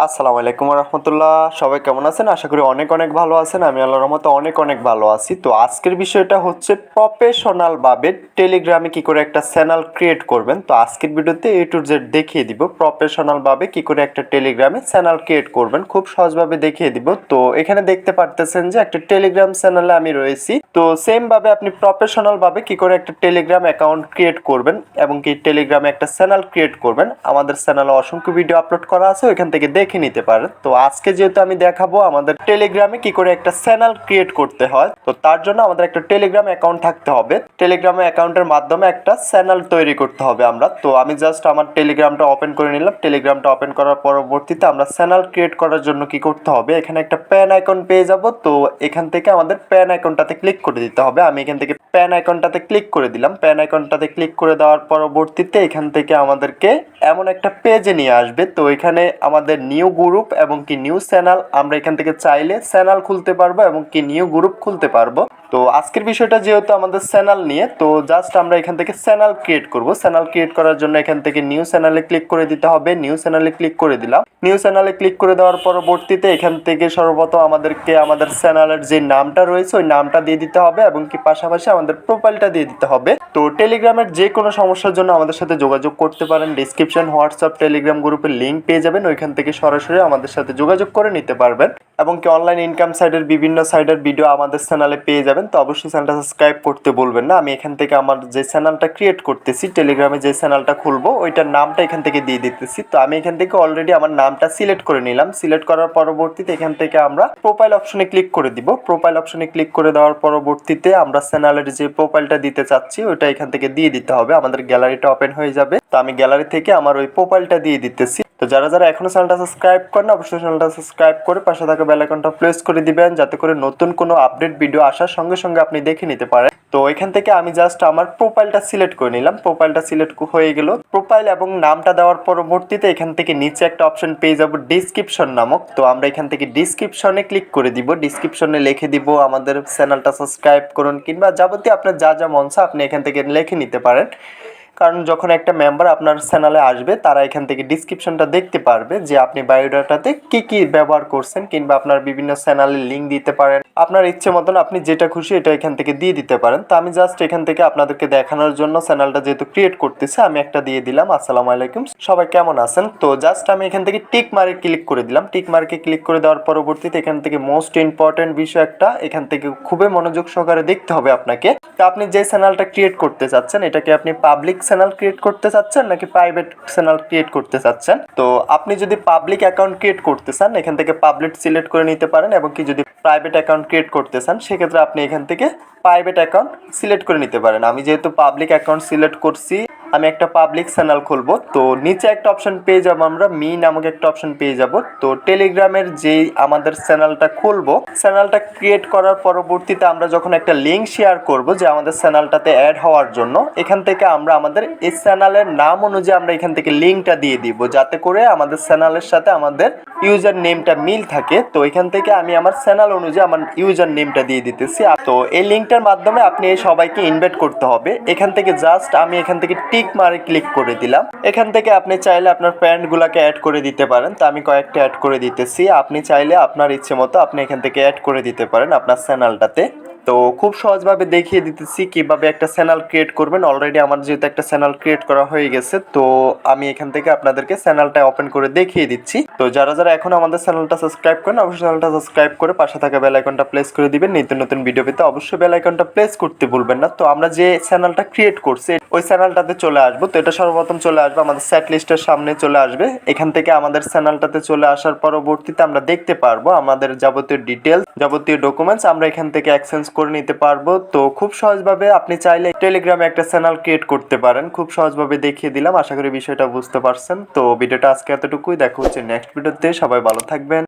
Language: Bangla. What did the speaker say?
আসসালামু আলাইকুম রহমতুল্লাহ। সবাই কেমন আছেন? আশা করি অনেক অনেক ভালো আছেন। আমি আল্লাহর রহমতে অনেক অনেক ভালো আছি। তো আজকের বিষয়টা হচ্ছে প্রফেশনাল ভাবে টেলিগ্রামে কি করে একটা চ্যানেল ক্রিয়েট করবেন। তো আজকের ভিডিওতে এ টু জেড দেখিয়ে দিব প্রফেশনাল ভাবে কি করে একটা টেলিগ্রামে চ্যানেল ক্রিয়েট করবেন, খুব সহজভাবে দেখিয়ে দিব। তো এখানে দেখতে পারতেছেন যে একটা টেলিগ্রাম চ্যানেলে আমি রয়েছি। তো সেম ভাবে আপনি প্রফেশনাল ভাবে কি করে একটা টেলিগ্রাম অ্যাকাউন্ট ক্রিয়েট করবেন এবং কি টেলিগ্রামে একটা চ্যানেল ক্রিয়েট করবেন, আমাদের চ্যানেলে অসংখ্য ভিডিও আপলোড করা আছে, ওইখান থেকে দেখে নিতে পারেন। তো আজকে যেহেতু আমি দেখাবো আমাদের টেলিগ্রামে কি করে একটা চ্যানেল ক্রিয়েট করতে হয়, তো তার জন্য আমাদের একটা টেলিগ্রাম অ্যাকাউন্ট থাকতে হবে। টেলিগ্রাম অ্যাকাউন্টের মাধ্যমে একটা চ্যানেল তৈরি করতে হবে আমরা। তো আমি জাস্ট আমার টেলিগ্রামটা ওপেন করে নিলাম। টেলিগ্রামটা ওপেন করার পরবর্তীতে আমরা চ্যানেল ক্রিয়েট করার জন্য কি করতে হবে, এখানে একটা প্যান আইকন পেয়ে যাব। তো এখান থেকে আমাদের প্যান আইকনটাতে ক্লিক করে দিতে হবে। আমি এখান থেকে প্যান আইকনটাতে ক্লিক করে দিলাম। প্যান আইকনটাতে ক্লিক করে দেওয়ার পরবর্তীতে এখান থেকে আমাদেরকে এমন একটা পেজে নিয়ে আসবে। তো এখানে আমাদের নিউ গ্রুপ এবং কি নিউ চ্যানেল, আমরা এখান থেকে চাইলে চ্যানেল খুলতে পারবো এবং কি নিউ গ্রুপ খুলতে পারবো। তো আজকের বিষয়টা যেহেতু আমাদের চ্যানেল নিয়ে, তো জাস্ট আমরা এখান থেকে চ্যানেল ক্রিয়েট করব। চ্যানেল ক্রিয়েট করার জন্য এখান থেকে নিউ চ্যানেলে ক্লিক করে দিতে হবে। নিউ চ্যানেলে ক্লিক করে দিলাম। নিউ চ্যানেলে ক্লিক করে দেওয়ার পরবর্তীতে এখান থেকে সর্বপ্রথম আমাদেরকে আমাদের চ্যানেলের যে নামটা রয়েছে ওই নামটা দিয়ে দিতে হবে এবং কি পাশাপাশি আমাদের প্রোফাইলটা দিয়ে দিতে হবে। তো টেলিগ্রামের যে কোনো সমস্যার জন্য আমাদের সাথে যোগাযোগ করতে পারেন। ডিসক্রিপশন হোয়াটসঅ্যাপ টেলিগ্রাম গ্রুপের লিঙ্ক পেয়ে যাবেন, ওইখান থেকে সরাসরি আমাদের সাথে যোগাযোগ করে নিতে পারবেন এবং কি অনলাইন ইনকাম সাইটের বিভিন্ন সাইটের ভিডিও আমাদের চ্যানেলে পেয়ে যাবেন। তো অবশ্যই চ্যানেলটা সাবস্ক্রাইব করতে বলবেন না। আমি এখান থেকে আমার যে চ্যানেলটা ক্রিয়েট করতেছি, টেলিগ্রামে যে চ্যানেলটা খুলবো ওইটার নামটা এখান থেকে দিয়ে দিতেছি। তো আমি এখান থেকে অলরেডি আমার নামটা সিলেক্ট করে নিলাম। সিলেক্ট করার পরবর্তীতে এখান থেকে আমরা প্রোফাইল অপশনে ক্লিক করে দিব। প্রোফাইল অপশনে ক্লিক করে দেওয়ার পরবর্তীতে আমরা চ্যানেলের যে প্রোফাইলটা দিতে চাচ্ছি ওইটা এখান থেকে দিয়ে দিতে হবে। আমাদের গ্যালারিটা ওপেন হয়ে যাবে। তো আমি গ্যালারি থেকে আমার ওই প্রোফাইলটা দিয়ে দিতেছি। তো যারা যারা এখনো চ্যানেলটা সাবস্ক্রাইব করেন অবশ্যই চ্যানেলটা সাবস্ক্রাইব করে পাশে থাকা বেল আইকনটা প্রেস করে দিবেন, যাতে করে নতুন কোনো আপডেট ভিডিও আসার সঙ্গে সঙ্গে আপনি দেখে নিতে পারেন। তো এখান থেকে আমি জাস্ট আমার প্রোফাইলটা সিলেক্ট করে নিলাম। প্রোফাইলটা সিলেক্ট হয়ে গেল। প্রোফাইল এবং নামটা দেওয়ার পরবর্তীতে এখান থেকে নিচে একটা অপশন পেয়ে যাব ডিসক্রিপশন নামক। তো আমরা এখান থেকে ডিসক্রিপশনে ক্লিক করে দিব। ডিসক্রিপশনে লিখে দিব আমাদের চ্যানেলটা সাবস্ক্রাইব করুন, কিংবা যাবতীয় আপনার যা যা মন চায় আপনি এখান থেকে লিখে নিতে পারেন। কারণ যখন একটা মেম্বার আপনার চ্যানেলে আসবে তারা এখান থেকে ডিসক্রিপশনটা দেখতে পারবে যে আপনি বায়োডাটাতে কি কি ব্যবহার করছেন, কিংবা আপনার বিভিন্ন চ্যানেলের লিঙ্ক দিতে পারেন। আপনার ইচ্ছে মতন আপনি যেটা খুশি এটা এখান থেকে দিয়ে দিতে পারেন। তো আমি জাস্ট এখান থেকে আপনাদেরকে দেখানোর জন্য চ্যানেলটা যেহেতু ক্রিয়েট করতেছে আমি একটা দিয়ে দিলাম। আসসালামু আলাইকুম, সবাই কেমন আছেন। তো জাস্ট আমি এখান থেকে টিক মার্কে ক্লিক করে দিলাম। টিক মার্কে ক্লিক করে দেওয়ার পরবর্তীতে এখান থেকে মোস্ট ইম্পর্টেন্ট বিষয় একটা এখান থেকে খুবই মনোযোগ সহকারে দেখতে হবে আপনাকে। তো আপনি যে চ্যানেলটা ক্রিয়েট করতে চাচ্ছেন এটাকে আপনি পাবলিক চ্যানেল ক্রিয়েট করতে চাচ্ছেন নাকি প্রাইভেট চ্যানেল ক্রিয়েট করতে চাচ্ছেন। তো আপনি যদি পাবলিক অ্যাকাউন্ট ক্রিয়েট করতে চান এখান থেকে পাবলিক সিলেক্ট করে নিতে পারেন, এবং কি যদি প্রাইভেট অ্যাকাউন্ট ক্রিয়েট করতে চান সেক্ষেত্রে আপনি এখান থেকে প্রাইভেট অ্যাকাউন্ট সিলেক্ট করে নিতে পারেন। আমি যেহেতু পাবলিক অ্যাকাউন্ট সিলেক্ট করছি আমি একটা পাবলিক চ্যানেল খুলবো। তো নিচে একটা অপশন পেয়ে যাবো, আমরা মি নামক একটা অপশন পেয়ে যাব। তো টেলিগ্রামের যেই আমাদের চ্যানেলটা খুলবো, চ্যানেলটা ক্রিয়েট করার পরবর্তীতে আমরা যখন একটা লিঙ্ক শেয়ার করব যে আমাদের চ্যানেলটাতে অ্যাড হওয়ার জন্য, এখান থেকে আমরা আমাদের এই চ্যানেলের নাম অনুযায়ী আমরা এখান থেকে লিঙ্কটা দিয়ে দিব, যাতে করে আমাদের চ্যানেলের সাথে আমাদের ইউজার নেমটা মিল থাকে। তো এখান থেকে আমি আমার চ্যানেল অনুযায়ী আমার ইউজার নেমটা দিয়ে দিতেছি। তো এই লিঙ্কটার মাধ্যমে আপনি সবাইকে ইনভাইট করতে হবে। এখান থেকে জাস্ট আমি এখান থেকে টিক মারে ক্লিক করে দিলাম। এখান থেকে আপনি চাইলে আপনার ফ্রেন্ডগুলোকে অ্যাড করে দিতে পারেন। তো আমি কয়েকটা অ্যাড করে দিতেছি। আপনি চাইলে আপনার ইচ্ছে মতো আপনি এখান থেকে অ্যাড করে দিতে পারেন আপনার চ্যানেলটাতে। তো খুব সহজভাবে দেখিয়ে দিতেছি কিভাবে একটা চ্যানেল ক্রিয়েট করবেন। অলরেডি আমার যেহেতু একটা চ্যানেল ক্রিয়েট করা হয়ে গেছে, তো আমি এখান থেকে আপনাদেরকে চ্যানেলটা ওপেন করে দেখিয়ে দিচ্ছি। তো যারা যারা এখন আমাদের চ্যানেলটা সাবস্ক্রাইব করেন অবশ্যই চ্যানেলটা সাবস্ক্রাইব করে পাশে থাকা বেল আইকনটা প্রেস করে দিবেন। নিত্য নতুন ভিডিও পেতে অবশ্যই বেল আইকনটা প্রেস করতে ভুলবেন না। তো আমরা যে চ্যানেলটা ক্রিয়েট করছি ওই চ্যানেলটাতে চলে আসবো। তো এটা সর্বপ্রথম চলে আসবে আমাদের সেট লিস্টের সামনে চলে আসবে। এখান থেকে আমাদের চ্যানেলটাতে চলে আসার পরবর্তীতে আমরা দেখতে পারবো আমাদের যাবতীয় ডিটেলস, যাবতীয় ডকুমেন্টস আমরা এখান থেকে এক্সচেঞ্জ করে নিতে পারবো। তো খুব সহজভাবে আপনি চাইলে টেলিগ্রামে একটা চ্যানেল ক্রিয়েট করতে পারেন। খুব সহজভাবে দেখিয়ে দিলাম, আশা করি বিষয়টা বুঝতে পারছেন। তো ভিডিওটা আজকে এতটুকুই, দেখা হচ্ছে নেক্সট ভিডিওতে। সবাই ভালো থাকবেন।